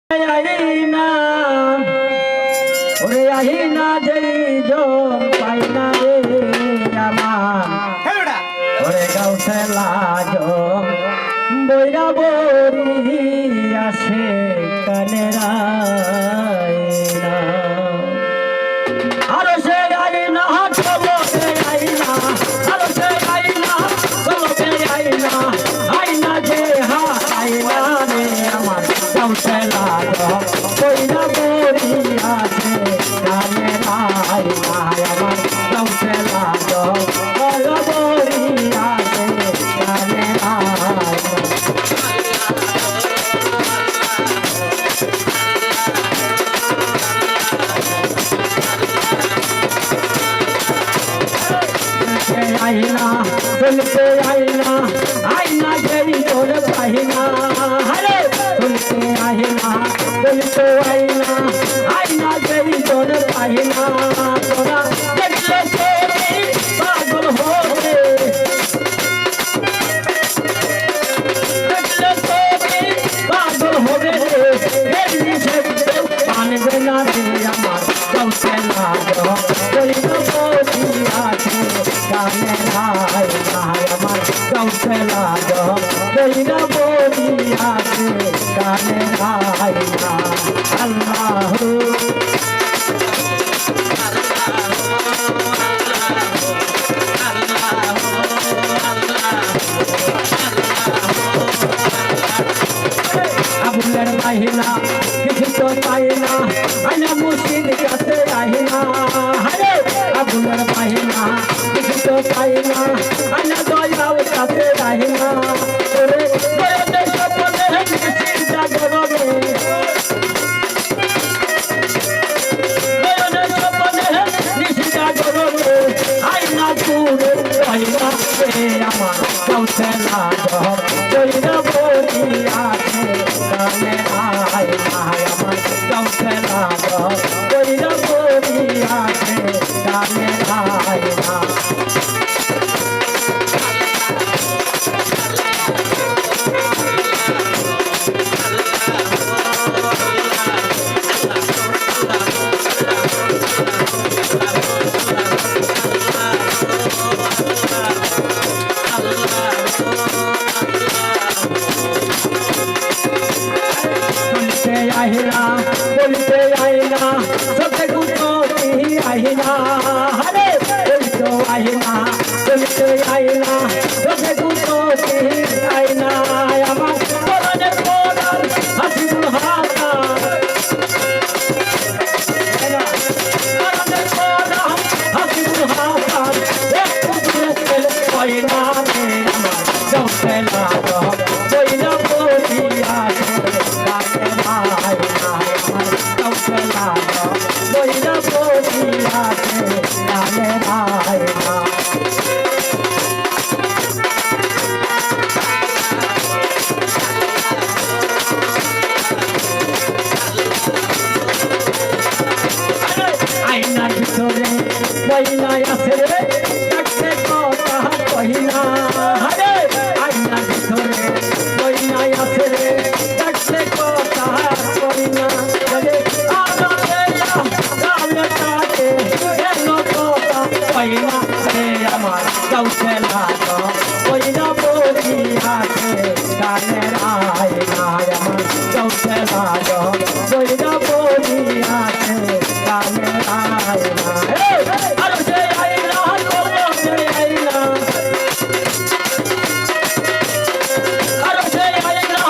আইনা ওরে আহিনা যেই জোর পাই না রে আমার ওরে গাউছে লাজম বইরা বরি আসে কানেরা আরো সে আইনা খবরে আইনা আরো সে আইনা খবরে আইনা আইনা যে হা আইনা রে আমার গাউছে লাজম বইরা বরি আসে কানেরা আইনা আমার গাউছে লাজম বইরা বরি আসে কানেরা आईना सुनते आईना आईना जरी तोर पाहिना हरे सुनते आईना सुनते आईना आईना जरी तोर पाहिना तोरा देखले तेरी पागल हो रे देखले तेरी पागल हो रे मेरी से पान बिना दे अमर कौसे लागो कोई तो बोली आछे गाने हाय हाय अमर कौसे लागो कोई ना बोली आछे गाने हाय अल्लाह अबुलर महिला किसी तो पाइना आना मुश्किल कैसे आहिना हरे अबुलर महिला किसी तो पाइना आना दया कैसे आहिना तेरे बड़े देश पर है किसी जागरो में बड़े देश पर है किसी जागरो में आईना पूरे आईना से अमर कौसे लागो कोई ना बोली आके गाने आए अमर कौसे लागो कोई ना बोली आके गाने आए आईना बोलते आईना सबसे गुस्सो की आईना हरे बोलते आईना बोलते आईना सबसे गुस्सो की आईना अमर बोलने बोला हंसी बुहाता बोलने बोला हंसी बुहाता एक दूसरे से आईना में अमर कौसे लागो कोई ना बोली आके गाने कौसे लागो कोई ना बोली आके गाने आएगा आईना भितरे पहिला आसे रे देखते কথা কহিনা হরে আইনা ভিতরে पहिला आसे रे देखते কথা কহিনা বলে আরে গালটাতে কেন কথা কহিনা রে আমার কৌশে লাগো কইনা বলি আছে গানের আয়না আমার কৌশে লাগো কইনা বলি আছে গানের আয়না আরে সে আয়না বলো সে আয়না আরে সে আয়না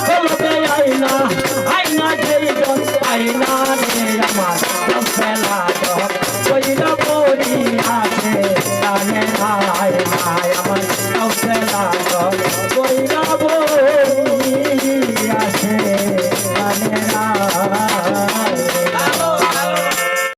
বলো সে আয়না আয়না যেই জন আয়না